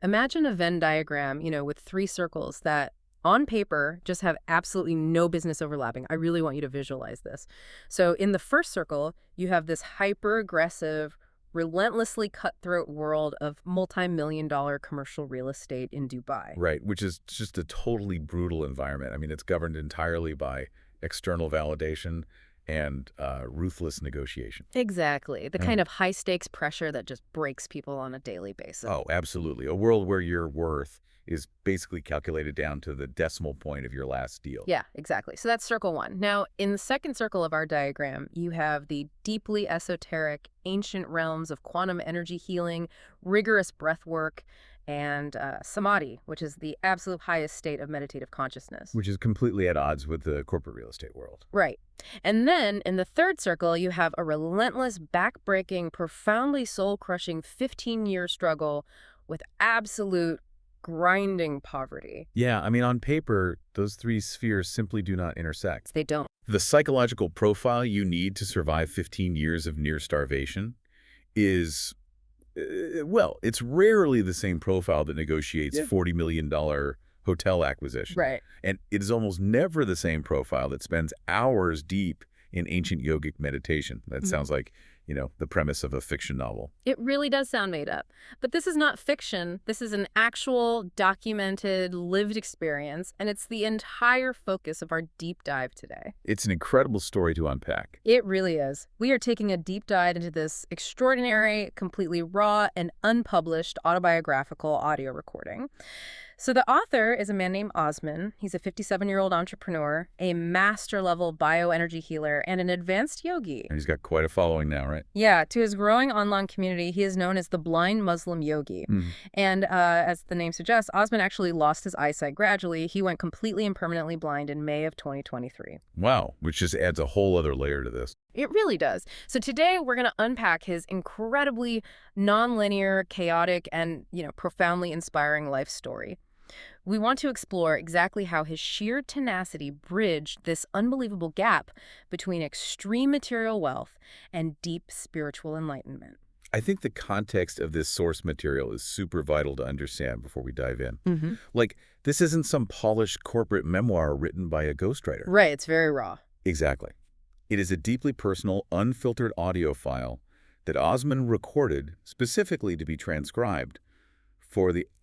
Imagine a Venn diagram, with three circles that on paper just have absolutely no business overlapping. I really want you to visualize this. So in the first circle, you have this hyper-aggressive, relentlessly cutthroat world of multi-million-dollar commercial real estate in Dubai. Right, which is just a totally brutal environment. I mean, it's governed entirely by external validation and ruthless negotiation. Exactly. The Yeah. kind of high-stakes pressure that just breaks people on a daily basis. Oh, absolutely. A world where your worth is basically calculated down to the decimal point of your last deal. Yeah, exactly. So that's circle one. Now, in the second circle of our diagram, you have the deeply esoteric, ancient realms of quantum energy healing, rigorous breath work, and samadhi, which is the absolute highest state of meditative consciousness. Which is completely at odds with the corporate real estate world. Right. And then in the third circle, you have a relentless, back-breaking, profoundly soul-crushing 15-year struggle with absolute grinding poverty. Yeah, I mean, on paper, those three spheres simply do not intersect. They don't. The psychological profile you need to survive 15 years of near starvation is, well, it's rarely the same profile that negotiates $40 million hotel acquisition. Right. And it is almost never the same profile that spends hours deep in ancient yogic meditation. That sounds like, the premise of a fiction novel. It really does sound made up. But this is not fiction. This is an actual, documented, lived experience, and it's the entire focus of our deep dive today. It's an incredible story to unpack. It really is. We are taking a deep dive into this extraordinary, completely raw, and unpublished autobiographical audio recording. So the author is a man named Osman. He's a 57-year-old entrepreneur, a master-level bioenergy healer, and an advanced yogi. And he's got quite a following now, right? Yeah, to his growing online community, he is known as the Blind Muslim Yogi. And as the name suggests, Osman actually lost his eyesight gradually. He went completely and permanently blind in May of 2023. Wow, which just adds a whole other layer to this. It really does. So today we're going to unpack his incredibly nonlinear, chaotic, and, profoundly inspiring life story. We want to explore exactly how his sheer tenacity bridged this unbelievable gap between extreme material wealth and deep spiritual enlightenment. I think the context of this source material is super vital to understand before we dive in. Like, this isn't some polished corporate memoir written by a ghostwriter. Right, it's very raw. Exactly. It is a deeply personal, unfiltered audio file that Osman recorded specifically to be transcribed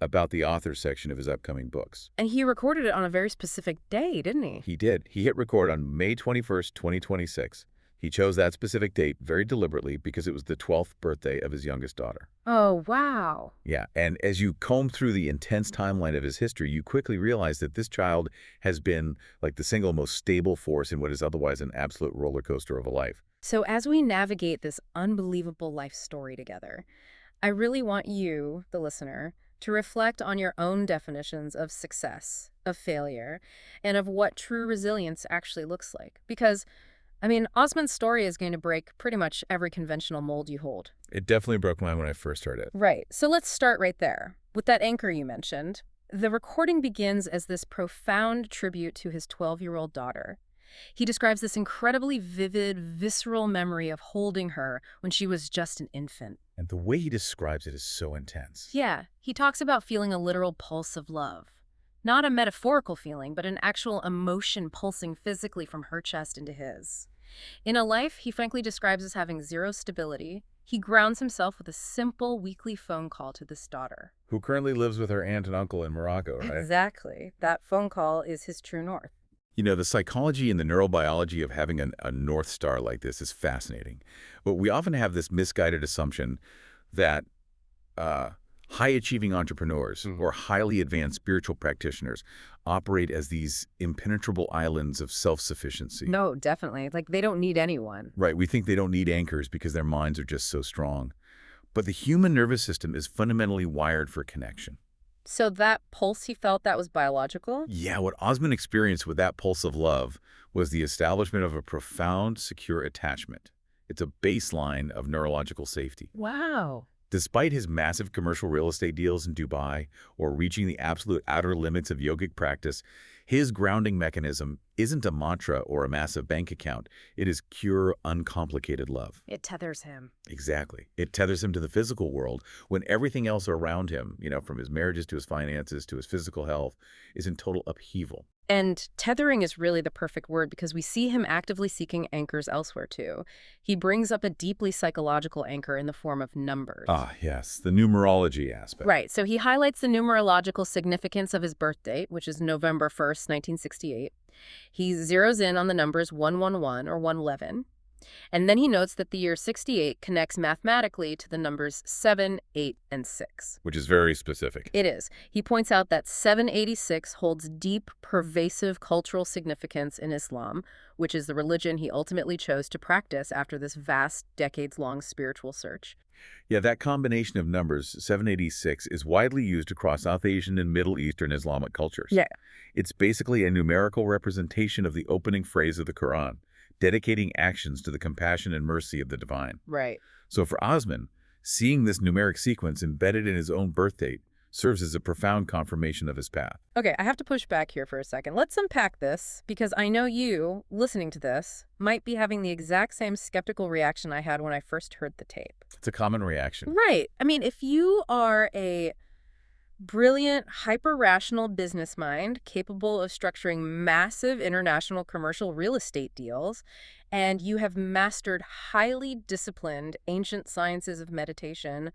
about the author section of his upcoming books. And he recorded it on a very specific day, didn't he? He did. He hit record on May 21st, 2026. He chose that specific date very deliberately because it was the 12th birthday of his youngest daughter. Oh, wow. Yeah, and as you comb through the intense timeline of his history, you quickly realize that this child has been like the single most stable force in what is otherwise an absolute roller coaster of a life. So as we navigate this unbelievable life story together, I really want you, the listener, to reflect on your own definitions of success, of failure, and of what true resilience actually looks like. Because, Osman's story is going to break pretty much every conventional mold you hold. It definitely broke mine when I first heard it. Right. So let's start right there. With that anchor you mentioned, the recording begins as this profound tribute to his 12-year-old daughter. He describes this incredibly vivid, visceral memory of holding her when she was just an infant. And the way he describes it is so intense. Yeah, he talks about feeling a literal pulse of love. Not a metaphorical feeling, but an actual emotion pulsing physically from her chest into his. In a life he frankly describes as having zero stability, he grounds himself with a simple weekly phone call to this daughter. Who currently lives with her aunt and uncle in Morocco, right? Exactly. That phone call is his true north. The psychology and the neurobiology of having a North Star like this is fascinating. But we often have this misguided assumption that high-achieving entrepreneurs or highly advanced spiritual practitioners operate as these impenetrable islands of self-sufficiency. No, definitely. Like, they don't need anyone. Right. We think they don't need anchors because their minds are just so strong. But the human nervous system is fundamentally wired for connection. So that pulse he felt, that was biological? Yeah, what Osman experienced with that pulse of love was the establishment of a profound, secure attachment. It's a baseline of neurological safety. Wow. Despite his massive commercial real estate deals in Dubai or reaching the absolute outer limits of yogic practice, His grounding mechanism isn't a mantra or a massive bank account. It is pure, uncomplicated love. It tethers him. Exactly. It tethers him to the physical world when everything else around him, from his marriages to his finances to his physical health, is in total upheaval. And tethering is really the perfect word because we see him actively seeking anchors elsewhere, too. He brings up a deeply psychological anchor in the form of numbers. Ah, yes, the numerology aspect. Right, so he highlights the numerological significance of his birth date, which is November 1st, 1968. He zeroes in on the numbers 111 or 111. And then he notes that the year 68 connects mathematically to the numbers 7, 8, and 6. Which is very specific. It is. He points out that 786 holds deep, pervasive cultural significance in Islam, which is the religion he ultimately chose to practice after this vast, decades-long spiritual search. Yeah, that combination of numbers, 786, is widely used across South Asian and Middle Eastern Islamic cultures. Yeah. It's basically a numerical representation of the opening phrase of the Quran, dedicating actions to the compassion and mercy of the divine. Right. So for Osman, seeing this numeric sequence embedded in his own birth date serves as a profound confirmation of his path. Okay, I have to push back here for a second. Let's unpack this, because I know you, listening to this, might be having the exact same skeptical reaction I had when I first heard the tape. It's a common reaction. Right. I mean, if you are a brilliant, hyper-rational business mind capable of structuring massive international commercial real estate deals, and you have mastered highly disciplined ancient sciences of meditation,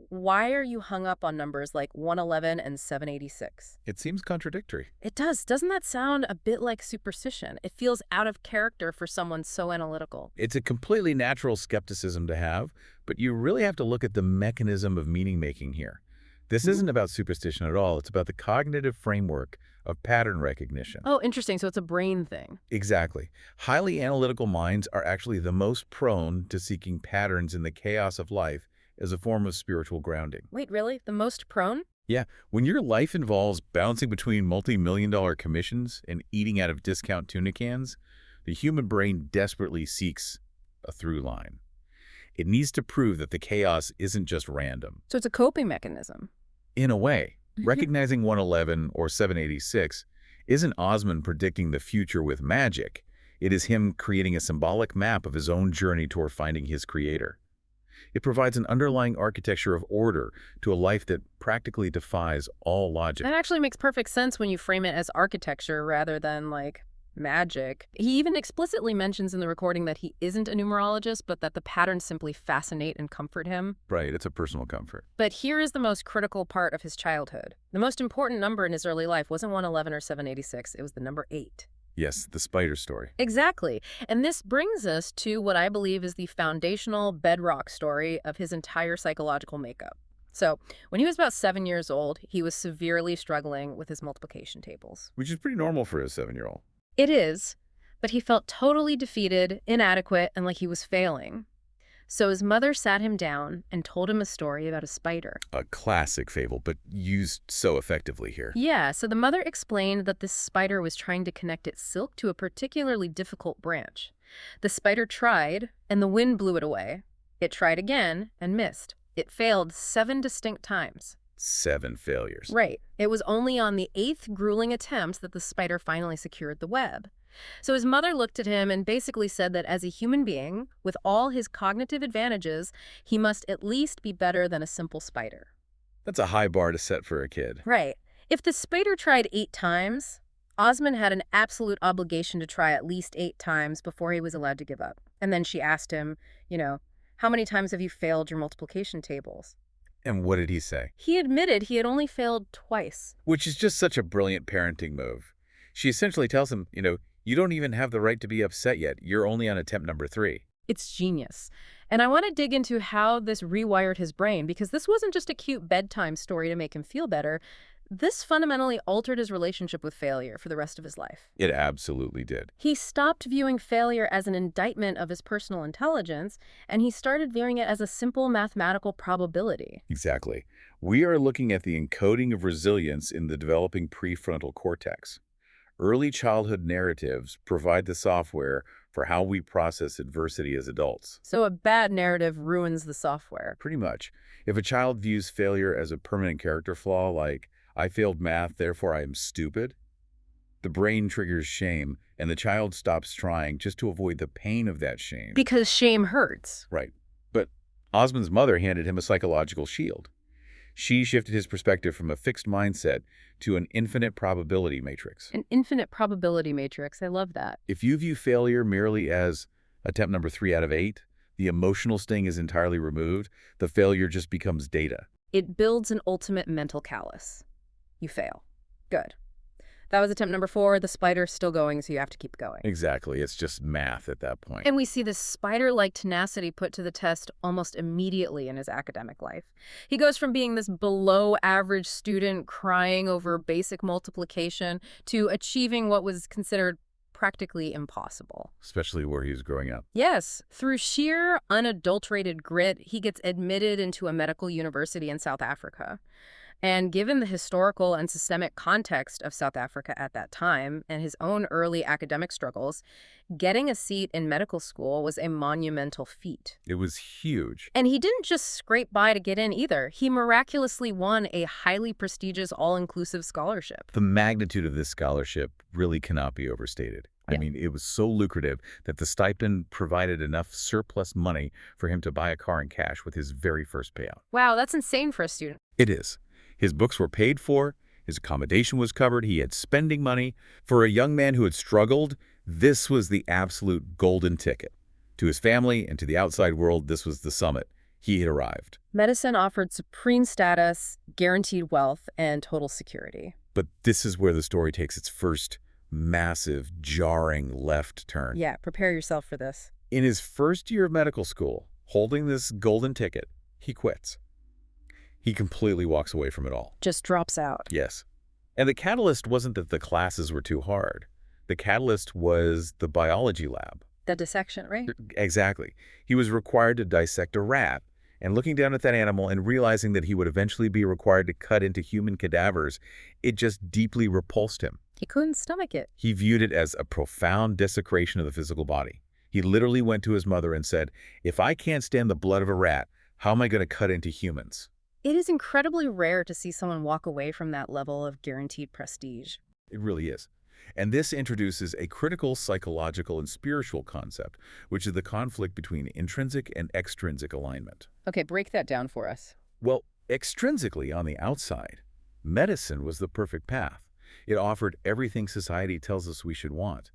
why are you hung up on numbers like 111 and 786? It seems contradictory. It does. Doesn't that sound a bit like superstition? It feels out of character for someone so analytical. It's a completely natural skepticism to have, but you really have to look at the mechanism of meaning-making here. This isn't about superstition at all. It's about the cognitive framework of pattern recognition. Oh, interesting. So it's a brain thing. Exactly. Highly analytical minds are actually the most prone to seeking patterns in the chaos of life as a form of spiritual grounding. Wait, really? The most prone? Yeah, when your life involves bouncing between multi-million-dollar commissions and eating out of discount tuna cans, the human brain desperately seeks a through line. It needs to prove that the chaos isn't just random. So it's a coping mechanism. In a way, recognizing 111 or 786 isn't Osman predicting the future with magic. It is him creating a symbolic map of his own journey toward finding his creator. It provides an underlying architecture of order to a life that practically defies all logic. That actually makes perfect sense when you frame it as architecture rather than, like, magic. He even explicitly mentions in the recording that he isn't a numerologist, but that the patterns simply fascinate and comfort him. Right, it's a personal comfort. But here is the most critical part of his childhood. The most important number in his early life wasn't 111 or 786, it was the number 8. Yes, the spider story. Exactly. And this brings us to what I believe is the foundational bedrock story of his entire psychological makeup. So, when he was about 7 years old, he was severely struggling with his multiplication tables. Which is pretty normal for a 7-year-old. It is, but he felt totally defeated, inadequate, and like he was failing. So his mother sat him down and told him a story about a spider. A classic fable, but used so effectively here. Yeah, so the mother explained that this spider was trying to connect its silk to a particularly difficult branch. The spider tried, and the wind blew it away. It tried again and missed. It failed 7 distinct times. 7 failures. Right. It was only on the 8th grueling attempt that the spider finally secured the web. So his mother looked at him and basically said that as a human being, with all his cognitive advantages, he must at least be better than a simple spider. That's a high bar to set for a kid. Right. If the spider tried 8 times, Osman had an absolute obligation to try at least 8 times before he was allowed to give up. And then she asked him, how many times have you failed your multiplication tables? And what did he say? He admitted he had only failed twice. Which is just such a brilliant parenting move. She essentially tells him, you don't even have the right to be upset yet. You're only on attempt number 3. It's genius. And I want to dig into how this rewired his brain, because this wasn't just a cute bedtime story to make him feel better. This fundamentally altered his relationship with failure for the rest of his life. It absolutely did. He stopped viewing failure as an indictment of his personal intelligence, and he started viewing it as a simple mathematical probability. Exactly. We are looking at the encoding of resilience in the developing prefrontal cortex. Early childhood narratives provide the software for how we process adversity as adults. So a bad narrative ruins the software. Pretty much. If a child views failure as a permanent character flaw, like, I failed math, therefore I am stupid, The brain triggers shame, and the child stops trying just to avoid the pain of that shame. Because shame hurts. Right. But Osman's mother handed him a psychological shield. She shifted his perspective from a fixed mindset to an infinite probability matrix. An infinite probability matrix. I love that. If you view failure merely as attempt number 3 out of 8, the emotional sting is entirely removed. The failure just becomes data. It builds an ultimate mental callus. You fail. Good. That was attempt number 4. The spider's still going, so you have to keep going. Exactly. It's just math at that point. And we see this spider-like tenacity put to the test almost immediately in his academic life. He goes from being this below-average student crying over basic multiplication to achieving what was considered practically impossible. Especially where he was growing up. Yes, through sheer, unadulterated grit, he gets admitted into a medical university in South Africa. And given the historical and systemic context of South Africa at that time and his own early academic struggles, getting a seat in medical school was a monumental feat. It was huge. And he didn't just scrape by to get in either. He miraculously won a highly prestigious all-inclusive scholarship. The magnitude of this scholarship really cannot be overstated. I mean, it was so lucrative that the stipend provided enough surplus money for him to buy a car in cash with his very first payout. Wow, that's insane for a student. It is. His books were paid for, his accommodation was covered, he had spending money. For a young man who had struggled, this was the absolute golden ticket. To his family and to the outside world, this was the summit. He had arrived. Medicine offered supreme status, guaranteed wealth, and total security. But this is where the story takes its first massive, jarring left turn. Yeah, prepare yourself for this. In his first year of medical school, holding this golden ticket, he quits. He completely walks away from it all. Just drops out. Yes. And the catalyst wasn't that the classes were too hard. The catalyst was the biology lab. The dissection, right? Exactly. He was required to dissect a rat, and looking down at that animal and realizing that he would eventually be required to cut into human cadavers, it just deeply repulsed him. He couldn't stomach it. He viewed it as a profound desecration of the physical body. He literally went to his mother and said, "If I can't stand the blood of a rat, how am I going to cut into humans?" It is incredibly rare to see someone walk away from that level of guaranteed prestige. It really is. And this introduces a critical psychological and spiritual concept, which is the conflict between intrinsic and extrinsic alignment. Okay, break that down for us. Well, extrinsically, on the outside, medicine was the perfect path. It offered everything society tells us we should want.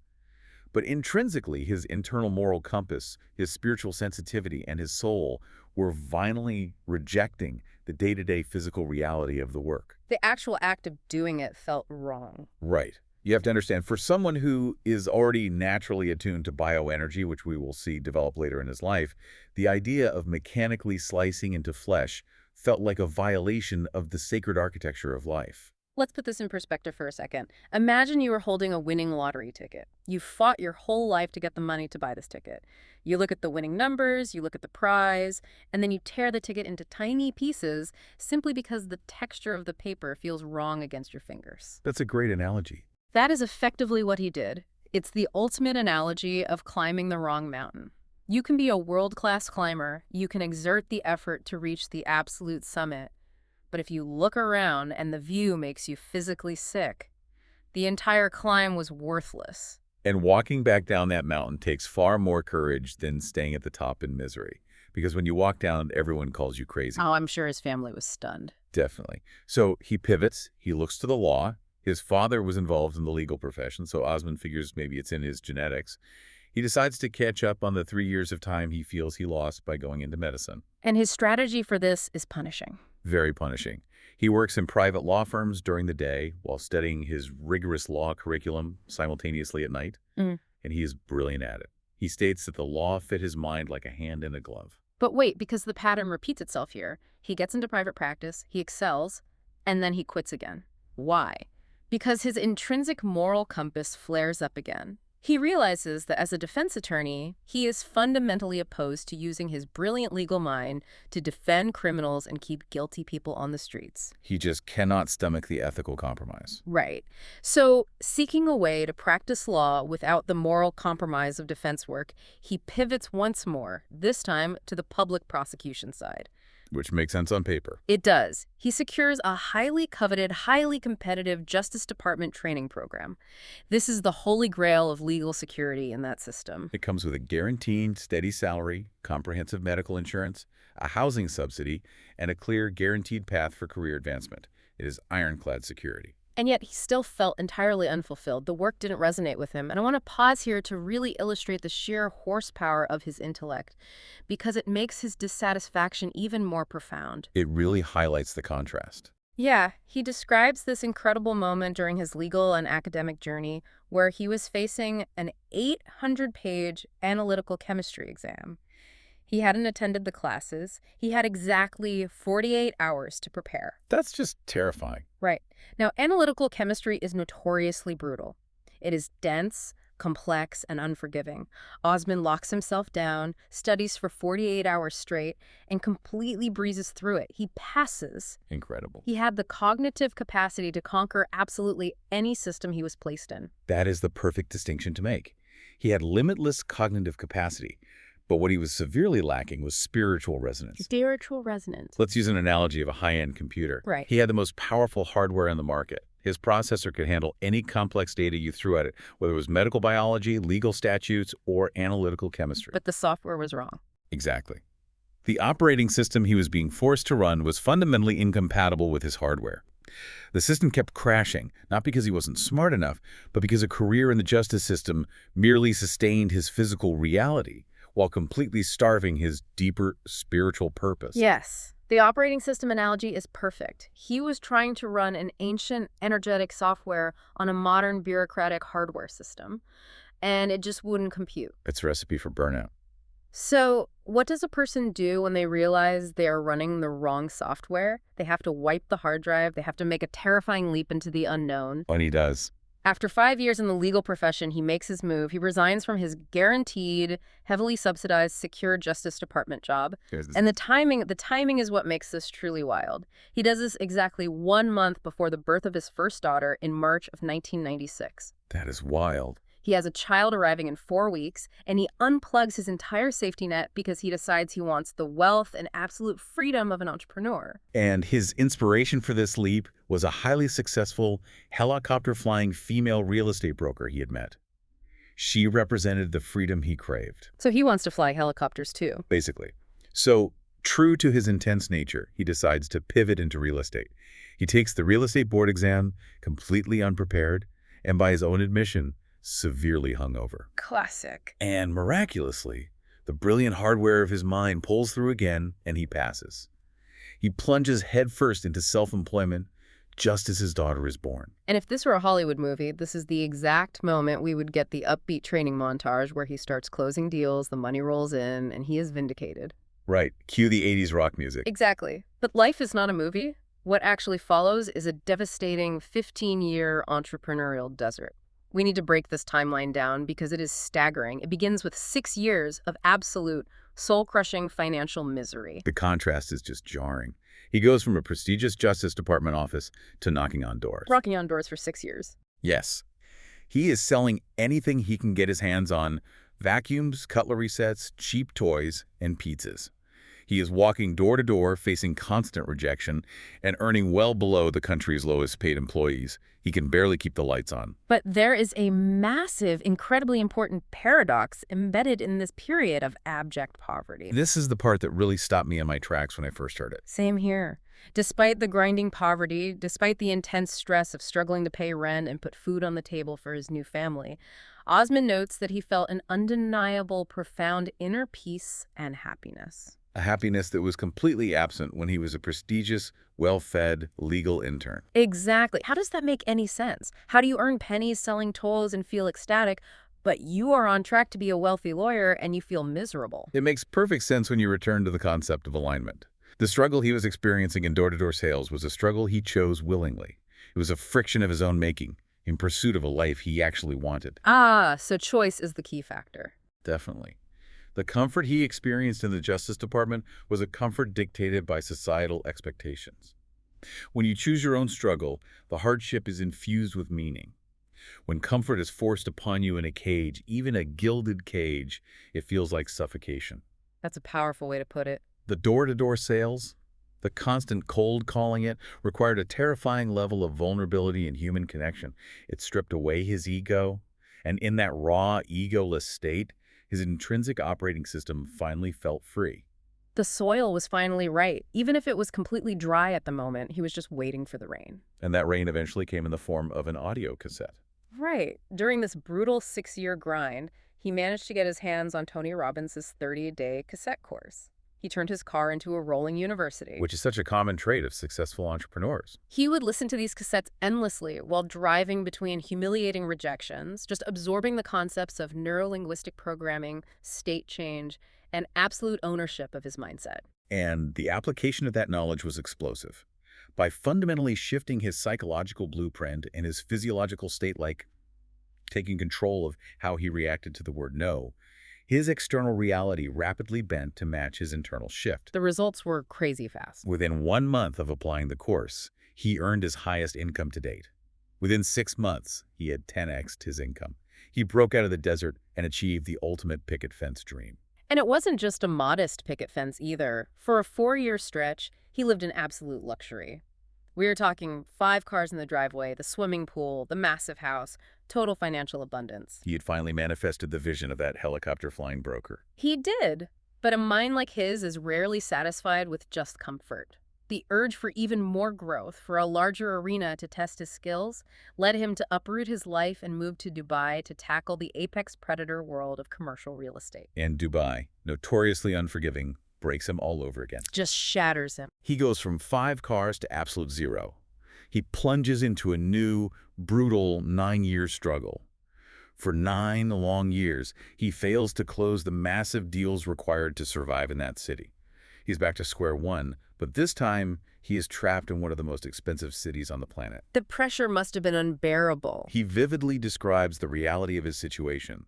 But intrinsically, his internal moral compass, his spiritual sensitivity, and his soul were violently rejecting the day-to-day physical reality of the work. The actual act of doing it felt wrong. Right. You have to understand, for someone who is already naturally attuned to bioenergy, which we will see develop later in his life, the idea of mechanically slicing into flesh felt like a violation of the sacred architecture of life. Let's put this in perspective for a second. Imagine you were holding a winning lottery ticket. You fought your whole life to get the money to buy this ticket. You look at the winning numbers, you look at the prize, and then you tear the ticket into tiny pieces simply because the texture of the paper feels wrong against your fingers. That's a great analogy. That is effectively what he did. It's the ultimate analogy of climbing the wrong mountain. You can be a world-class climber, you can exert the effort to reach the absolute summit, but if you look around and the view makes you physically sick, the entire climb was worthless. And walking back down that mountain takes far more courage than staying at the top in misery. Because when you walk down, everyone calls you crazy. Oh, I'm sure his family was stunned. Definitely. So he pivots, he looks to the law. His father was involved in the legal profession, so Osman figures maybe it's in his genetics. He decides to catch up on the 3 years of time he feels he lost by going into medicine. And his strategy for this is punishing. Very punishing. He works in private law firms during the day while studying his rigorous law curriculum simultaneously at night, and he is brilliant at it. He states that the law fit his mind like a hand in a glove. But wait, because the pattern repeats itself here. He gets into private practice, he excels, and then he quits again. Why? Because his intrinsic moral compass flares up again. He realizes that as a defense attorney, he is fundamentally opposed to using his brilliant legal mind to defend criminals and keep guilty people on the streets. He just cannot stomach the ethical compromise. Right. So, seeking a way to practice law without the moral compromise of defense work, he pivots once more, this time to the public prosecution side. Which makes sense on paper. It does. He secures a highly coveted, highly competitive Justice Department training program. This is the holy grail of legal security in that system. It comes with a guaranteed steady salary, comprehensive medical insurance, a housing subsidy, and a clear guaranteed path for career advancement. It is ironclad security. And yet he still felt entirely unfulfilled. The work didn't resonate with him. And I want to pause here to really illustrate the sheer horsepower of his intellect, because it makes his dissatisfaction even more profound. It really highlights the contrast. Yeah, he describes this incredible moment during his legal and academic journey where he was facing an 800-page analytical chemistry exam. He hadn't attended the classes. He had exactly 48 hours to prepare. That's just terrifying. Right. Now, analytical chemistry is notoriously brutal. It is dense, complex, and unforgiving. Osman locks himself down, studies for 48 hours straight, and completely breezes through it. He passes. Incredible. He had the cognitive capacity to conquer absolutely any system he was placed in. That is the perfect distinction to make. He had limitless cognitive capacity, but what he was severely lacking was spiritual resonance. Spiritual resonance. Let's use an analogy of a high-end computer. Right. He had the most powerful hardware on the market. His processor could handle any complex data you threw at it, whether it was medical biology, legal statutes, or analytical chemistry. But the software was wrong. Exactly. The operating system he was being forced to run was fundamentally incompatible with his hardware. The system kept crashing, not because he wasn't smart enough, but because a career in the justice system merely sustained his physical reality, while completely starving his deeper spiritual purpose. Yes. The operating system analogy is perfect. He was trying to run an ancient, energetic software on a modern, bureaucratic hardware system, and it just wouldn't compute. It's a recipe for burnout. So, what does a person do when they realize they are running the wrong software? They have to wipe the hard drive. They have to make a terrifying leap into the unknown. And he does. After 5 years in the legal profession, he makes his move. He resigns from his guaranteed, heavily subsidized, secure Justice Department job. And the timing is what makes this truly wild. He does this exactly 1 month before the birth of his first daughter in March of 1996. That is wild. He has a child arriving in 4 weeks, and he unplugs his entire safety net because he decides he wants the wealth and absolute freedom of an entrepreneur. And his inspiration for this leap was a highly successful helicopter-flying female real estate broker he had met. She represented the freedom he craved. So he wants to fly helicopters too. Basically. So, true to his intense nature, he decides to pivot into real estate. He takes the real estate board exam completely unprepared, and by his own admission, severely hungover. Classic. And miraculously, the brilliant hardware of his mind pulls through again, and he passes. He plunges headfirst into self-employment just as his daughter is born. And if this were a Hollywood movie, this is the exact moment we would get the upbeat training montage where he starts closing deals, the money rolls in, and he is vindicated. Right. Cue the 80s rock music. Exactly. But life is not a movie. What actually follows is a devastating 15-year entrepreneurial desert. We need to break this timeline down because it is staggering. It begins with 6 years of absolute, soul-crushing financial misery. The contrast is just jarring. He goes from a prestigious Justice Department office to knocking on doors. Knocking on doors for 6 years. Yes. He is selling anything he can get his hands on: vacuums, cutlery sets, cheap toys, and pizzas. He is walking door to door, facing constant rejection, and earning well below the country's lowest paid employees. He can barely keep the lights on. But there is a massive, incredibly important paradox embedded in this period of abject poverty. This is the part that really stopped me in my tracks when I first heard it. Same here. Despite the grinding poverty, despite the intense stress of struggling to pay rent and put food on the table for his new family, Osman notes that he felt an undeniable, profound inner peace and happiness. A happiness that was completely absent when he was a prestigious, well-fed legal intern. Exactly. How does that make any sense? How do you earn pennies selling toys and feel ecstatic, but you are on track to be a wealthy lawyer and you feel miserable? It makes perfect sense when you return to the concept of alignment. The struggle he was experiencing in door-to-door sales was a struggle he chose willingly. It was a friction of his own making, in pursuit of a life he actually wanted. Ah, so choice is the key factor. Definitely. The comfort he experienced in the Justice Department was a comfort dictated by societal expectations. When you choose your own struggle, the hardship is infused with meaning. When comfort is forced upon you in a cage, even a gilded cage, it feels like suffocation. That's a powerful way to put it. The door-to-door sales, the constant cold calling it, required a terrifying level of vulnerability and human connection. It stripped away his ego, and in that raw, egoless state, his intrinsic operating system finally felt free. The soil was finally right. Even if it was completely dry at the moment, he was just waiting for the rain. And that rain eventually came in the form of an audio cassette. Right. During this brutal 6-year grind, he managed to get his hands on Tony Robbins' 30-day cassette course. He turned his car into a rolling university. Which is such a common trait of successful entrepreneurs. He would listen to these cassettes endlessly while driving between humiliating rejections, just absorbing the concepts of neuro-linguistic programming, state change, and absolute ownership of his mindset. And the application of that knowledge was explosive. By fundamentally shifting his psychological blueprint and his physiological state, like taking control of how he reacted to the word no, his external reality rapidly bent to match his internal shift. The results were crazy fast. Within 1 month of applying the course, he earned his highest income to date. Within 6 months, he had 10x'd his income. He broke out of the desert and achieved the ultimate picket fence dream. And it wasn't just a modest picket fence either. For a 4-year stretch, he lived in absolute luxury. We are talking 5 cars in the driveway, the swimming pool, the massive house, total financial abundance. He had finally manifested the vision of that helicopter-flying broker. He did, but a mind like his is rarely satisfied with just comfort. The urge for even more growth, for a larger arena to test his skills, led him to uproot his life and move to Dubai to tackle the apex predator world of commercial real estate. And Dubai, notoriously unforgiving, breaks him all over again. Just shatters him. He goes from 5 cars to absolute zero. He plunges into a new, brutal 9-year struggle. For 9 long years, he fails to close the massive deals required to survive in that city. He's back to square one, but this time he is trapped in one of the most expensive cities on the planet. The pressure must have been unbearable. He vividly describes the reality of his situation,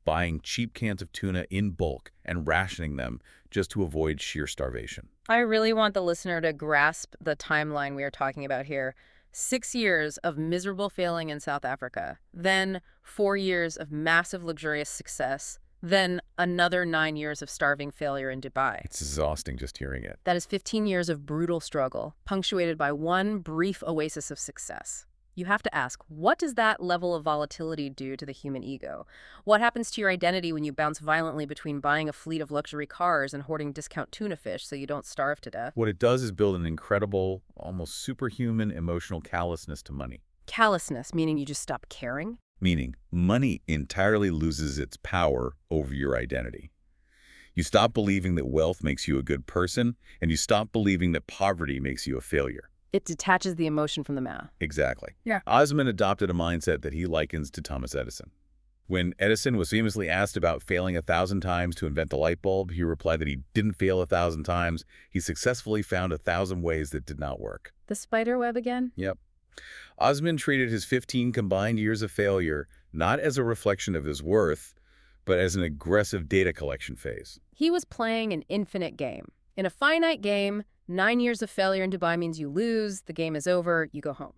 buying cheap cans of tuna in bulk and rationing them just to avoid sheer starvation. I really want the listener to grasp the timeline we are talking about here. 6 years of miserable failing in South Africa, then 4 years of massive luxurious success, then another 9 years of starving failure in Dubai. It's exhausting just hearing it. That is 15 years of brutal struggle, punctuated by one brief oasis of success. You have to ask, what does that level of volatility do to the human ego? What happens to your identity when you bounce violently between buying a fleet of luxury cars and hoarding discount tuna fish so you don't starve to death? What it does is build an incredible, almost superhuman emotional callousness to money. Callousness, meaning you just stop caring? Meaning, money entirely loses its power over your identity. You stop believing that wealth makes you a good person, and you stop believing that poverty makes you a failure. It detaches the emotion from the math. Exactly. Yeah. Osman adopted a mindset that he likens to Thomas Edison. When Edison was famously asked about failing 1,000 times to invent the light bulb, he replied that he didn't fail 1,000 times. He successfully found 1,000 ways that did not work. The spider web again? Yep. Osman treated his 15 combined years of failure not as a reflection of his worth, but as an aggressive data collection phase. He was playing an infinite game. In a finite game, 9 years of failure in Dubai means you lose, the game is over, you go home.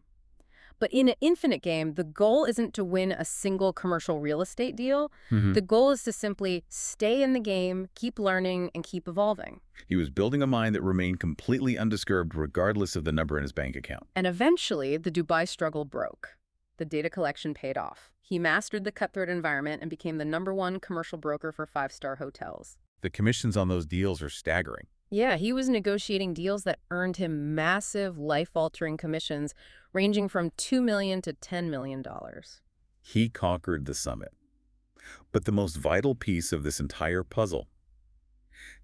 But in an infinite game, the goal isn't to win a single commercial real estate deal. The goal is to simply stay in the game, keep learning, and keep evolving. He was building a mind that remained completely undisturbed regardless of the number in his bank account. And eventually, the Dubai struggle broke. The data collection paid off. He mastered the cutthroat environment and became the #1 commercial broker for 5-star hotels. The commissions on those deals are staggering. Yeah, he was negotiating deals that earned him massive, life-altering commissions ranging from $2 million to $10 million. He conquered the summit. But the most vital piece of this entire puzzle,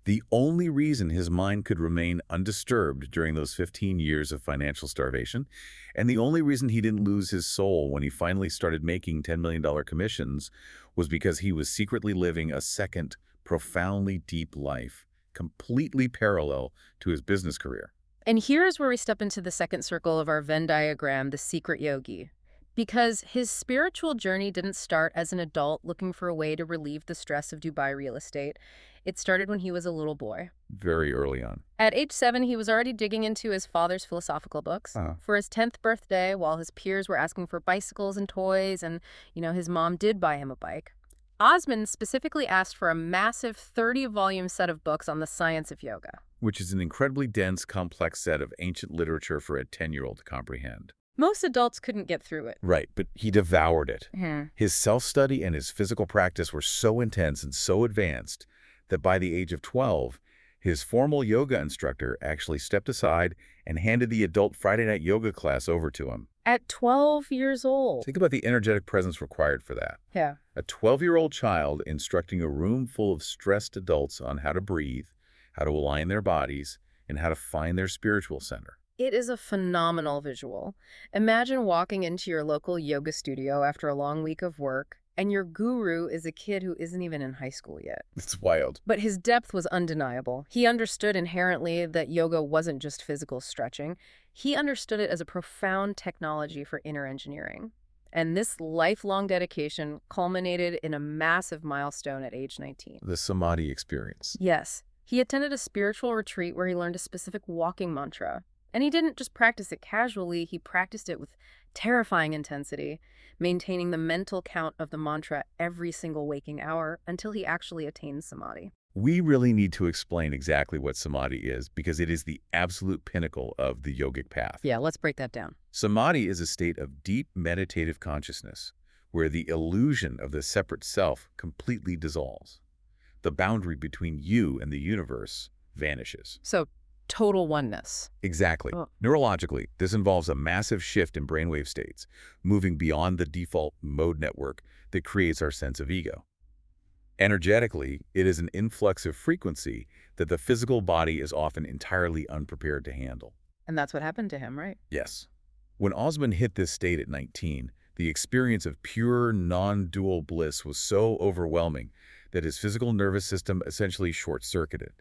the only reason his mind could remain undisturbed during those 15 years of financial starvation, and the only reason he didn't lose his soul when he finally started making $10 million commissions, was because he was secretly living a second, profoundly deep life, completely parallel to his business career. And here's where we step into the second circle of our Venn diagram, the secret yogi. Because his spiritual journey didn't start as an adult looking for a way to relieve the stress of Dubai real estate. It started when he was a little boy. Very early on. At age 7, he was already digging into his father's philosophical books. For his 10th birthday, while his peers were asking for bicycles and toys, and, his mom did buy him a bike, Osman specifically asked for a massive 30-volume set of books on the science of yoga. which is an incredibly dense, complex set of ancient literature for a 10-year-old to comprehend. Most adults couldn't get through it. Right, but he devoured it. Hmm. His self-study and his physical practice were so intense and so advanced that by the age of 12, his formal yoga instructor actually stepped aside and handed the adult Friday night yoga class over to him. At 12 years old. Think about the energetic presence required for that. Yeah. A 12-year-old child instructing a room full of stressed adults on how to breathe, how to align their bodies, and how to find their spiritual center. It is a phenomenal visual. Imagine walking into your local yoga studio after a long week of work, and your guru is a kid who isn't even in high school yet. It's wild. But his depth was undeniable. He understood inherently that yoga wasn't just physical stretching. He understood it as a profound technology for inner engineering. And this lifelong dedication culminated in a massive milestone at age 19. The Samadhi experience. Yes, he attended a spiritual retreat where he learned a specific walking mantra. And he didn't just practice it casually, he practiced it with terrifying intensity, maintaining the mental count of the mantra every single waking hour until he actually attained samadhi. We really need to explain exactly what Samadhi is because it is the absolute pinnacle of the yogic path. Yeah, let's break that down. Samadhi is a state of deep meditative consciousness where the illusion of the separate self completely dissolves. The boundary between you and the universe vanishes. So, total oneness. Exactly. Oh. Neurologically, this involves a massive shift in brainwave states, moving beyond the default mode network that creates our sense of ego. Energetically, it is an influx of frequency that the physical body is often entirely unprepared to handle. And that's what happened to him, right? Yes. When Osman hit this state at 19, the experience of pure, non-dual bliss was so overwhelming that his physical nervous system essentially short-circuited.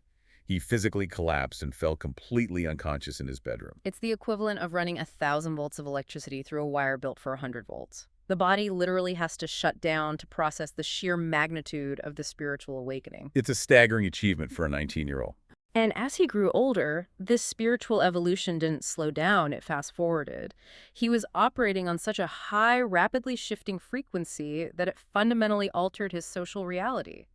He physically collapsed and fell completely unconscious in his bedroom. It's the equivalent of running 1,000 volts of electricity through a wire built for 100 volts. The body literally has to shut down to process the sheer magnitude of the spiritual awakening. It's a staggering achievement for a 19-year-old. And as he grew older, this spiritual evolution didn't slow down, it fast-forwarded. He was operating on such a high, rapidly shifting frequency that it fundamentally altered his social reality.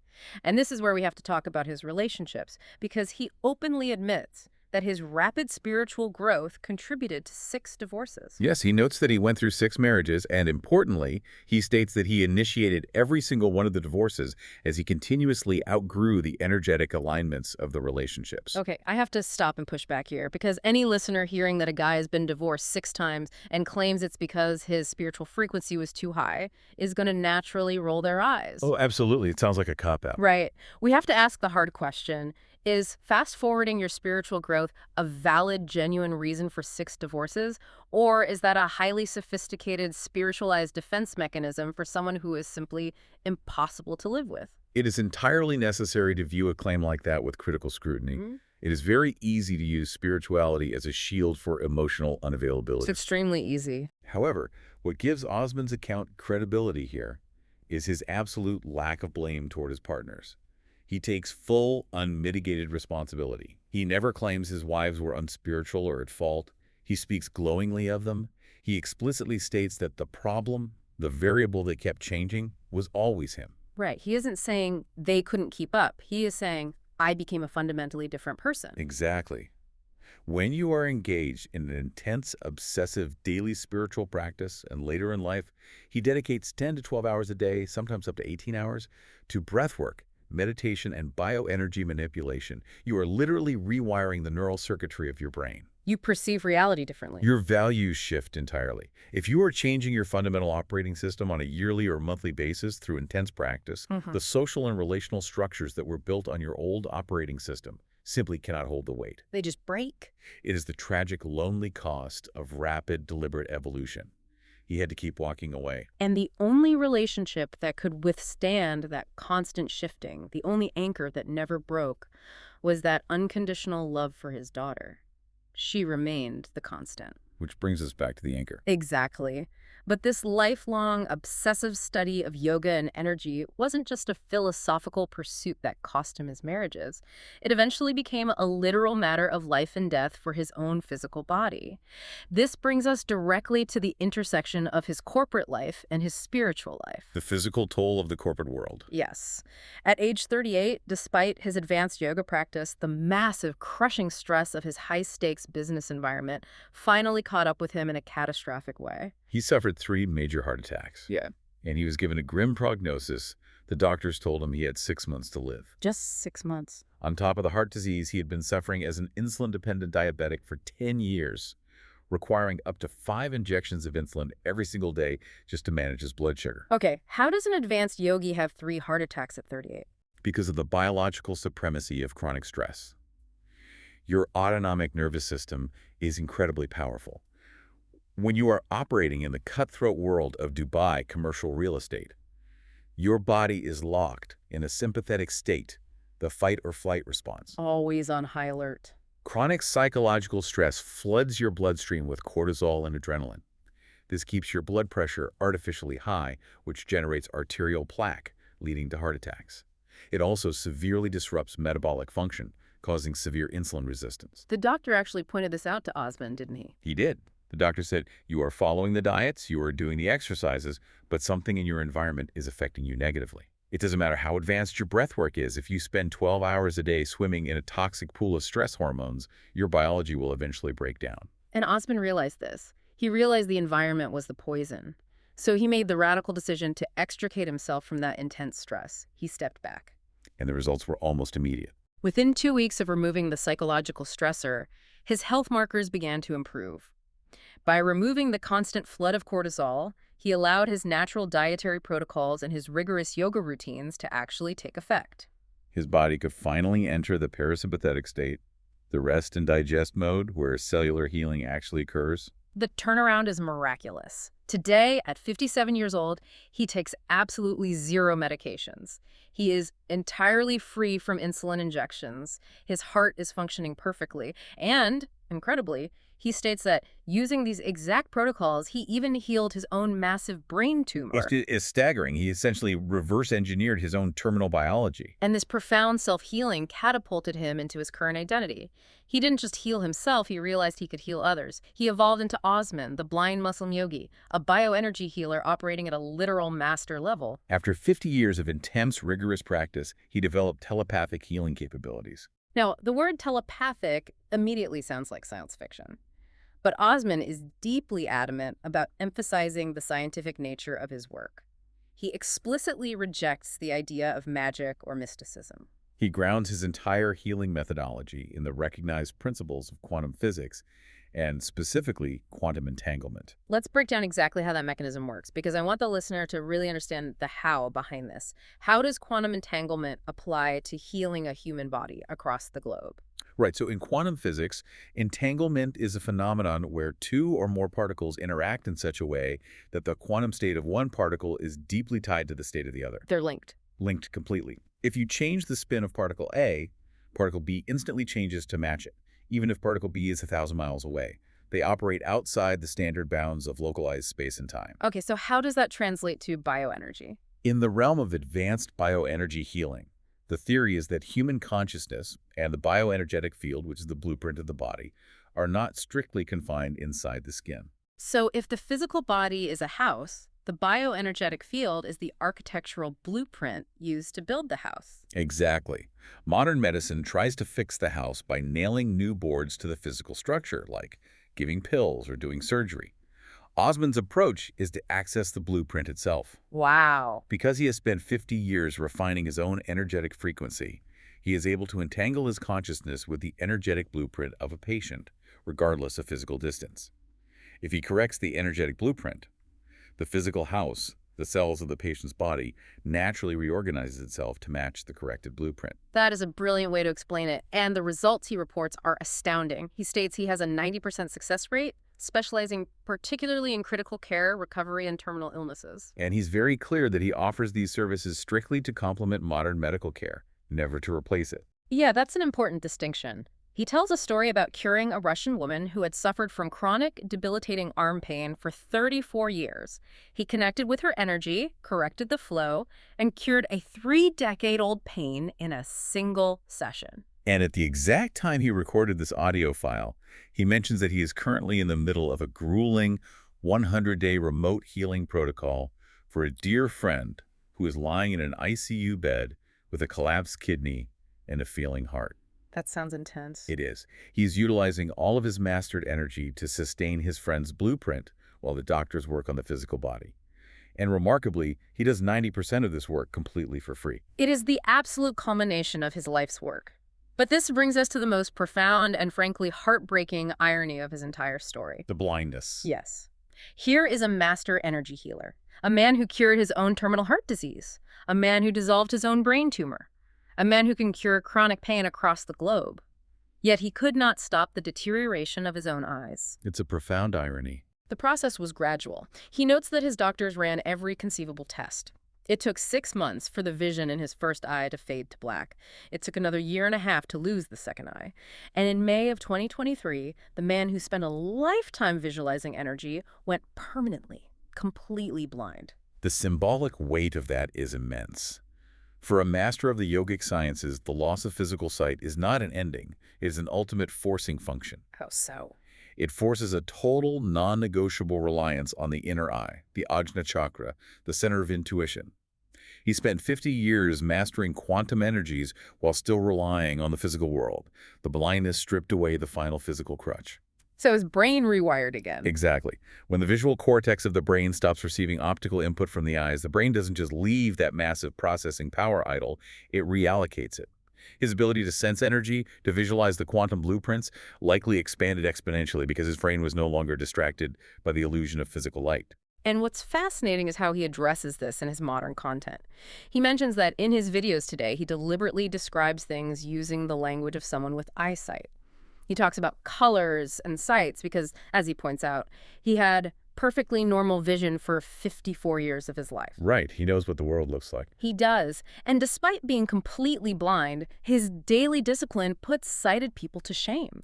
And this is where we have to talk about his relationships, because he openly admits that his rapid spiritual growth contributed to 6 divorces. Yes, he notes that he went through 6 marriages, and importantly, he states that he initiated every single one of the divorces as he continuously outgrew the energetic alignments of the relationships. Okay, I have to stop and push back here, because any listener hearing that a guy has been divorced 6 times and claims it's because his spiritual frequency was too high is going to naturally roll their eyes. Oh, absolutely. It sounds like a cop-out. Right. We have to ask the hard question. Is fast-forwarding your spiritual growth a valid, genuine reason for 6 divorces? Or is that a highly sophisticated, spiritualized defense mechanism for someone who is simply impossible to live with? It is entirely necessary to view a claim like that with critical scrutiny. Mm-hmm. It is very easy to use spirituality as a shield for emotional unavailability. It's extremely easy. However, what gives Osman's account credibility here is his absolute lack of blame toward his partners. He takes full, unmitigated responsibility. He never claims his wives were unspiritual or at fault. He speaks glowingly of them. He explicitly states that the problem, the variable that kept changing, was always him. Right. He isn't saying they couldn't keep up. He is saying, I became a fundamentally different person. Exactly. When you are engaged in an intense, obsessive daily spiritual practice, and later in life, he dedicates 10 to 12 hours a day, sometimes up to 18 hours, to breathwork, meditation, and bioenergy manipulation. You are literally rewiring the neural circuitry of your brain. You perceive reality differently. Your values shift entirely. If you are changing your fundamental operating system on a yearly or monthly basis through intense practice, the social and relational structures that were built on your old operating system simply cannot hold the weight. They just break. It is the tragic, lonely cost of rapid, deliberate evolution. He had to keep walking away. And the only relationship that could withstand that constant shifting, the only anchor that never broke, was that unconditional love for his daughter. She remained the constant. which brings us back to the anchor. Exactly. But this lifelong, obsessive study of yoga and energy wasn't just a philosophical pursuit that cost him his marriages. It eventually became a literal matter of life and death for his own physical body. This brings us directly to the intersection of his corporate life and his spiritual life. The physical toll of the corporate world. Yes. At age 38, despite his advanced yoga practice, the massive, crushing stress of his high-stakes business environment finally caught up with him in a catastrophic way. He suffered 3 major heart attacks. Yeah. And he was given a grim prognosis. The doctors told him he had 6 months to live. Just 6 months. On top of the heart disease, he had been suffering as an insulin-dependent diabetic for 10 years, requiring up to 5 injections of insulin every single day just to manage his blood sugar. Okay, how does an advanced yogi have 3 heart attacks at 38? Because of the biological supremacy of chronic stress. Your autonomic nervous system is incredibly powerful. When you are operating in the cutthroat world of Dubai commercial real estate, your body is locked in a sympathetic state, the fight or flight response. Always on high alert. Chronic psychological stress floods your bloodstream with cortisol and adrenaline. This keeps your blood pressure artificially high, which generates arterial plaque, leading to heart attacks. It also severely disrupts metabolic function, causing severe insulin resistance. The doctor actually pointed this out to Osman, didn't he? He did. The doctor said, you are following the diets, you are doing the exercises, but something in your environment is affecting you negatively. It doesn't matter how advanced your breath work is. If you spend 12 hours a day swimming in a toxic pool of stress hormones, your biology will eventually break down. And Osman realized this. He realized the environment was the poison. So he made the radical decision to extricate himself from that intense stress. He stepped back. And the results were almost immediate. Within 2 weeks of removing the psychological stressor, his health markers began to improve. By removing the constant flood of cortisol, he allowed his natural dietary protocols and his rigorous yoga routines to actually take effect. His body could finally enter the parasympathetic state, the rest and digest mode where cellular healing actually occurs. The turnaround is miraculous. Today, at 57 years old, he takes absolutely 0 medications. He is entirely free from insulin injections. His heart is functioning perfectly. And, incredibly, he states that using these exact protocols, he even healed his own massive brain tumor. It's staggering. He essentially reverse-engineered his own terminal biology. And this profound self-healing catapulted him into his current identity. He didn't just heal himself, he realized he could heal others. He evolved into Osman, the Blind Muslim Yogi, a bioenergy healer operating at a literal master level. After 50 years of intense, rigorous practice, he developed telepathic healing capabilities. Now, the word telepathic immediately sounds like science fiction. But Osman is deeply adamant about emphasizing the scientific nature of his work. He explicitly rejects the idea of magic or mysticism. He grounds his entire healing methodology in the recognized principles of quantum physics, and specifically quantum entanglement. Let's break down exactly how that mechanism works, because I want the listener to really understand the how behind this. How does quantum entanglement apply to healing a human body across the globe? Right, so in quantum physics, entanglement is a phenomenon where 2 or more particles interact in such a way that the quantum state of one particle is deeply tied to the state of the other. They're linked. Linked completely. If you change the spin of particle A, particle B instantly changes to match it, even if particle B is 1,000 miles away. They operate outside the standard bounds of localized space and time. Okay, so how does that translate to bioenergy? In the realm of advanced bioenergy healing, the theory is that human consciousness and the bioenergetic field, which is the blueprint of the body, are not strictly confined inside the skin. So if the physical body is a house, the bioenergetic field is the architectural blueprint used to build the house. Exactly. Modern medicine tries to fix the house by nailing new boards to the physical structure, like giving pills or doing surgery. Osman's approach is to access the blueprint itself. Wow. Because he has spent 50 years refining his own energetic frequency, he is able to entangle his consciousness with the energetic blueprint of a patient, regardless of physical distance. If he corrects the energetic blueprint, the physical house, the cells of the patient's body, naturally reorganizes itself to match the corrected blueprint. That is a brilliant way to explain it, and the results he reports are astounding. He states he has a 90% success rate, specializing particularly in critical care, recovery, and terminal illnesses. And he's very clear that he offers these services strictly to complement modern medical care, never to replace it. Yeah, that's an important distinction. He tells a story about curing a Russian woman who had suffered from chronic, debilitating arm pain for 34 years. He connected with her energy, corrected the flow, and cured a 3-decade-old pain in a single session. And at the exact time he recorded this audio file, he mentions that he is currently in the middle of a grueling 100-day remote healing protocol for a dear friend who is lying in an ICU bed with a collapsed kidney and a failing heart. That sounds intense. It is. He's utilizing all of his mastered energy to sustain his friend's blueprint while the doctors work on the physical body. And remarkably, he does 90% of this work completely for free. It is the absolute culmination of his life's work. But this brings us to the most profound and frankly heartbreaking irony of his entire story. The blindness. Yes. Here is a master energy healer, a man who cured his own terminal heart disease, a man who dissolved his own brain tumor, a man who can cure chronic pain across the globe. Yet he could not stop the deterioration of his own eyes. It's a profound irony. The process was gradual. He notes that his doctors ran every conceivable test. It took 6 months for the vision in his first eye to fade to black. It took another 1.5 years to lose the second eye. And in May of 2023, the man who spent a lifetime visualizing energy went permanently, completely blind. The symbolic weight of that is immense. For a master of the yogic sciences, the loss of physical sight is not an ending. It is an ultimate forcing function. How so? It forces a total, non-negotiable reliance on the inner eye, the Ajna chakra, the center of intuition. He spent 50 years mastering quantum energies while still relying on the physical world. The blindness stripped away the final physical crutch. So his brain rewired again. Exactly. When the visual cortex of the brain stops receiving optical input from the eyes, the brain doesn't just leave that massive processing power idle, it reallocates it. His ability to sense energy, to visualize the quantum blueprints, likely expanded exponentially because his brain was no longer distracted by the illusion of physical light. And what's fascinating is how he addresses this in his modern content. He mentions that in his videos today, he deliberately describes things using the language of someone with eyesight. He talks about colors and sights because, as he points out, he had perfectly normal vision for 54 years of his life. Right. He knows what the world looks like. He does. And despite being completely blind, his daily discipline puts sighted people to shame.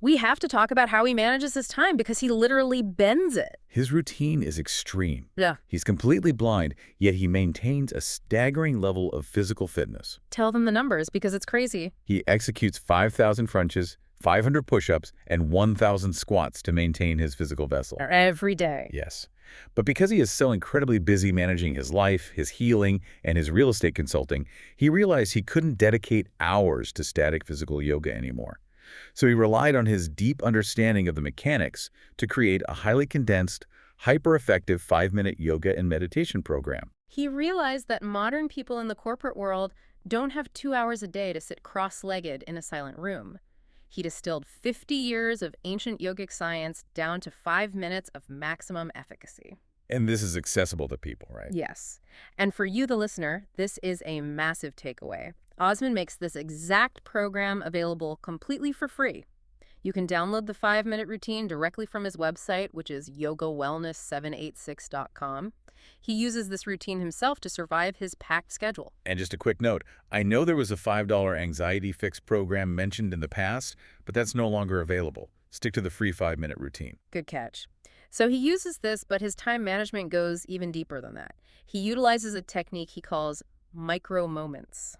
We have to talk about how he manages his time because he literally bends it. His routine is extreme. Yeah. He's completely blind, yet he maintains a staggering level of physical fitness. Tell them the numbers because it's crazy. He executes 5,000 crunches, 500 push-ups, and 1,000 squats to maintain his physical vessel. Every day. Yes. But because he is so incredibly busy managing his life, his healing, and his real estate consulting, he realized he couldn't dedicate hours to static physical yoga anymore. So he relied on his deep understanding of the mechanics to create a highly condensed, hyper-effective 5-minute yoga and meditation program. He realized that modern people in the corporate world don't have 2 hours a day to sit cross-legged in a silent room. He distilled 50 years of ancient yogic science down to 5 minutes of maximum efficacy. And this is accessible to people, right? Yes. And for you, the listener, this is a massive takeaway. Osman makes this exact program available completely for free. You can download the 5-minute routine directly from his website, which is yogawellness786.com. He uses this routine himself to survive his packed schedule. And just a quick note, I know there was a $5 anxiety fix program mentioned in the past, but that's no longer available. Stick to the free 5-minute routine. Good catch. So he uses this, but his time management goes even deeper than that. He utilizes a technique he calls micro moments.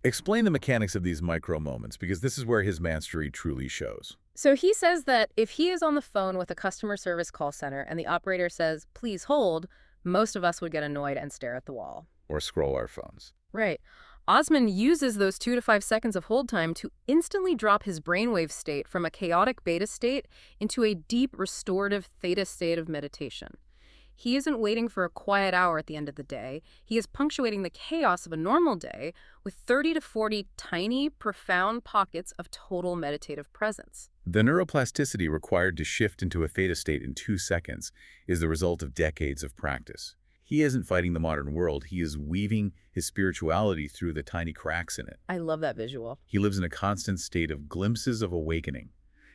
Explain the mechanics of these micro moments, because this is where his mastery truly shows. So he says that if he is on the phone with a customer service call center and the operator says, "Please hold," most of us would get annoyed and stare at the wall. Or scroll our phones. Right. Osman uses those 2 to 5 seconds of hold time to instantly drop his brainwave state from a chaotic beta state into a deep restorative theta state of meditation. He isn't waiting for a quiet hour at the end of the day. He is punctuating the chaos of a normal day with 30 to 40 tiny, profound pockets of total meditative presence. The neuroplasticity required to shift into a theta state in 2 seconds is the result of decades of practice. He isn't fighting the modern world. He is weaving his spirituality through the tiny cracks in it. I love that visual. He lives in a constant state of glimpses of awakening.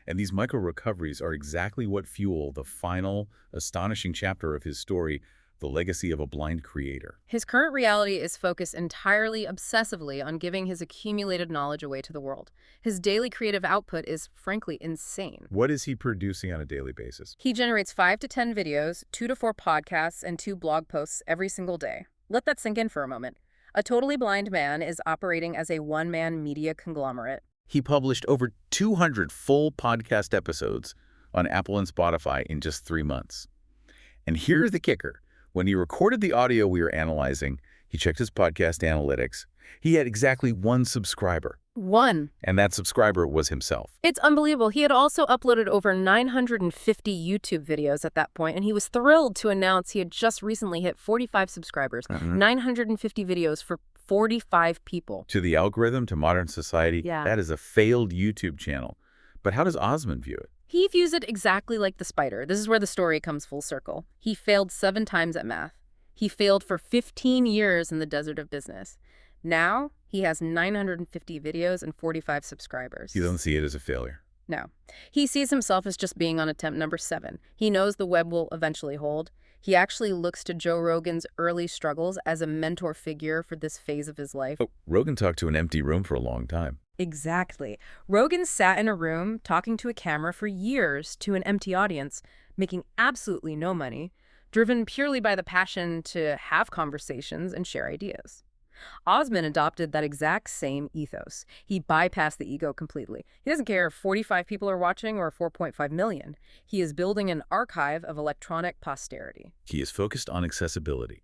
And these micro-recoveries are exactly what fuel the final, astonishing chapter of his story The Legacy of a Blind Creator. His current reality is focused entirely obsessively on giving his accumulated knowledge away to the world. His daily creative output is, frankly, insane. What is he producing on a daily basis? He generates 5 to 10 videos, 2 to 4 podcasts, and 2 blog posts every single day. Let that sink in for a moment. A totally blind man is operating as a one-man media conglomerate. He published over 200 full podcast episodes on Apple and Spotify in just 3 months. And here's the kicker. When he recorded the audio we are analyzing, he checked his podcast analytics. He had exactly 1 subscriber. 1. And that subscriber was himself. It's unbelievable. He had also uploaded over 950 YouTube videos at that point, and he was thrilled to announce he had just recently hit 45 subscribers. 950 videos for 45 people. To the algorithm, to modern society, that is a failed YouTube channel. But how does Osman view it? He views it exactly like the spider. This is where the story comes full circle. He failed 7 times at math. He failed for 15 years in the desert of business. Now, he has 950 videos and 45 subscribers. You don't see it as a failure? No. He sees himself as just being on attempt number 7. He knows the web will eventually hold. He actually looks to Joe Rogan's early struggles as a mentor figure for this phase of his life. Oh, Rogan talked to an empty room for a long time. Exactly. Rogan sat in a room talking to a camera for years to an empty audience, making absolutely no money, driven purely by the passion to have conversations and share ideas. Osman adopted that exact same ethos. He bypassed the ego completely. He doesn't care if 45 people are watching or 4.5 million. He is building an archive of electronic posterity. He is focused on accessibility.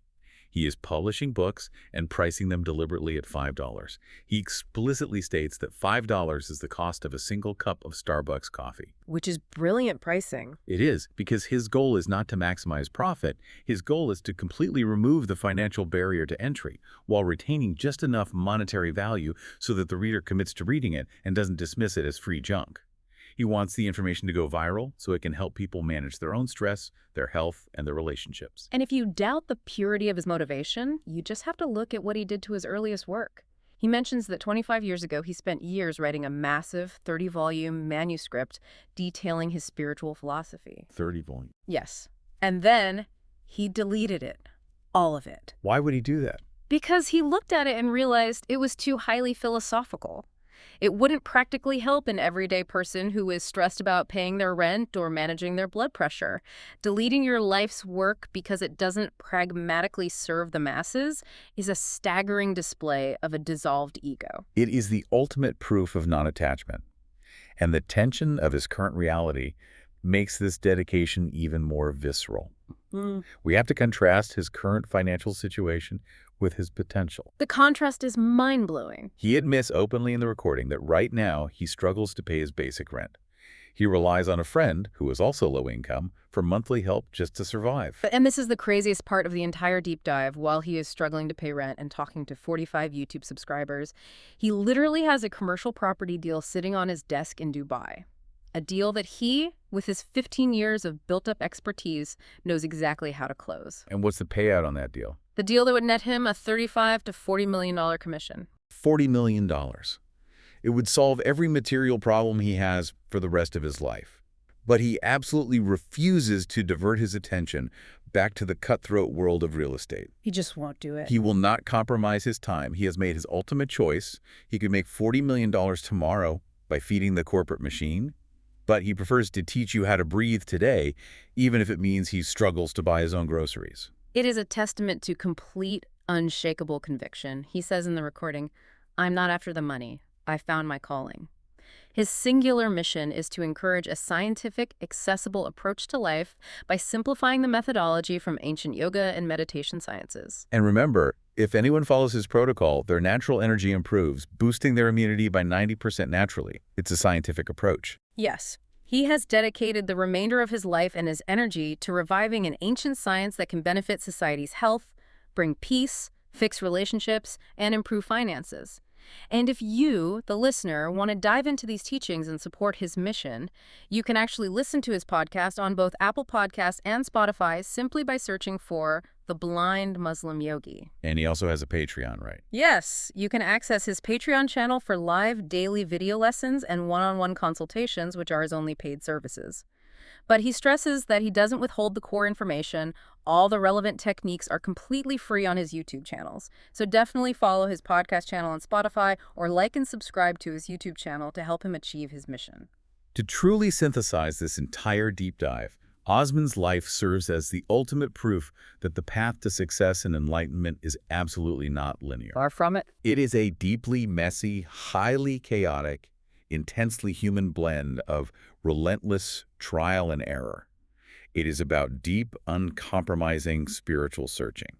He is publishing books and pricing them deliberately at $5. He explicitly states that $5 is the cost of a single cup of Starbucks coffee. Which is brilliant pricing. It is, because his goal is not to maximize profit. His goal is to completely remove the financial barrier to entry while retaining just enough monetary value so that the reader commits to reading it and doesn't dismiss it as free junk. He wants the information to go viral so it can help people manage their own stress, their health, and their relationships. And if you doubt the purity of his motivation, you just have to look at what he did to his earliest work. He mentions that 25 years ago, he spent years writing a massive 30-volume manuscript detailing his spiritual philosophy. 30 volumes. Yes. And then he deleted it. All of it. Why would he do that? Because he looked at it and realized it was too highly philosophical. It wouldn't practically help an everyday person who is stressed about paying their rent or managing their blood pressure. Deleting your life's work because it doesn't pragmatically serve the masses is a staggering display of a dissolved ego. It is the ultimate proof of non-attachment. And the tension of his current reality makes this dedication even more visceral. We have to contrast his current financial situation with his potential. The contrast is mind-blowing. He admits openly in the recording that right now he struggles to pay his basic rent. He relies on a friend, who is also low income, for monthly help just to survive. And this is the craziest part of the entire deep dive. While he is struggling to pay rent and talking to 45 YouTube subscribers, he literally has a commercial property deal sitting on his desk in Dubai. A deal that he, with his 15 years of built-up expertise, knows exactly how to close. And what's the payout on that deal? The deal that would net him a $35 to $40 million commission. $40 million. It would solve every material problem he has for the rest of his life. But he absolutely refuses to divert his attention back to the cutthroat world of real estate. He just won't do it. He will not compromise his time. He has made his ultimate choice. He could make $40 million tomorrow by feeding the corporate machine. But he prefers to teach you how to breathe today, even if it means he struggles to buy his own groceries. It is a testament to complete, unshakable conviction. He says in the recording, "I'm not after the money. I found my calling." His singular mission is to encourage a scientific, accessible approach to life by simplifying the methodology from ancient yoga and meditation sciences. And remember, if anyone follows his protocol, their natural energy improves, boosting their immunity by 90% naturally. It's a scientific approach. Yes. He has dedicated the remainder of his life and his energy to reviving an ancient science that can benefit society's health, bring peace, fix relationships, and improve finances. And if you, the listener, want to dive into these teachings and support his mission, you can actually listen to his podcast on both Apple Podcasts and Spotify simply by searching for The Blind Muslim Yogi. And he also has a Patreon, right? Yes, you can access his Patreon channel for live daily video lessons and one-on-one consultations, which are his only paid services. But he stresses that he doesn't withhold the core information. All the relevant techniques are completely free on his YouTube channels. So definitely follow his podcast channel on Spotify or like and subscribe to his YouTube channel to help him achieve his mission. To truly synthesize this entire deep dive, Osman's life serves as the ultimate proof that the path to success and enlightenment is absolutely not linear. Far from it. It is a deeply messy, highly chaotic, intensely human blend of relentless trial and error. It is about deep, uncompromising spiritual searching.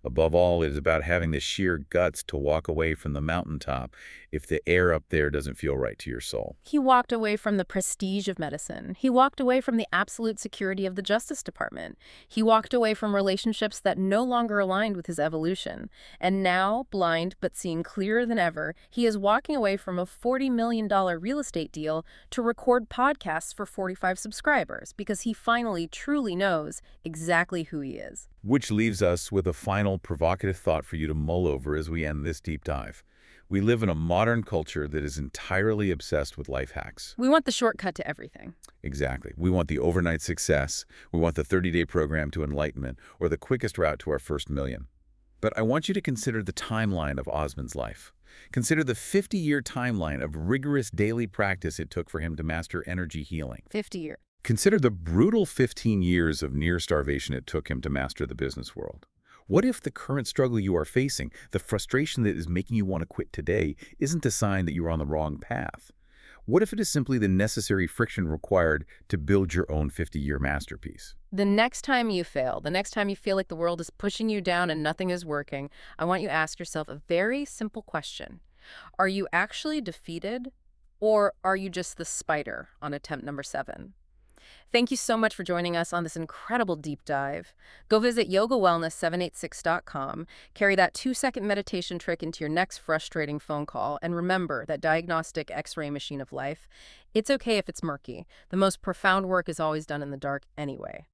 Above all, it is about having the sheer guts to walk away from the mountaintop if the air up there doesn't feel right to your soul. He walked away from the prestige of medicine. He walked away from the absolute security of the Justice Department. He walked away from relationships that no longer aligned with his evolution. And now, blind but seeing clearer than ever, he is walking away from a $40 million real estate deal to record podcasts for 45 subscribers because he finally truly knows exactly who he is. Which leaves us with a final provocative thought for you to mull over as we end this deep dive. We live in a modern culture that is entirely obsessed with life hacks. We want the shortcut to everything. Exactly. We want the overnight success, we want the 30-day program to enlightenment, or the quickest route to our first million. But I want you to consider the timeline of Osman's life. Consider the 50-year timeline of rigorous daily practice it took for him to master energy healing. 50 years. Consider the brutal 15 years of near starvation it took him to master the business world. What if the current struggle you are facing, the frustration that is making you want to quit today, isn't a sign that you are on the wrong path? What if it is simply the necessary friction required to build your own 50-year masterpiece? The next time you fail, the next time you feel like the world is pushing you down and nothing is working, I want you to ask yourself a very simple question. Are you actually defeated, or are you just the spider on attempt number 7? Thank you so much for joining us on this incredible deep dive. Go visit yogawellness786.com, carry that 2-second meditation trick into your next frustrating phone call, and remember that diagnostic X-ray machine of life, it's okay if it's murky. The most profound work is always done in the dark anyway.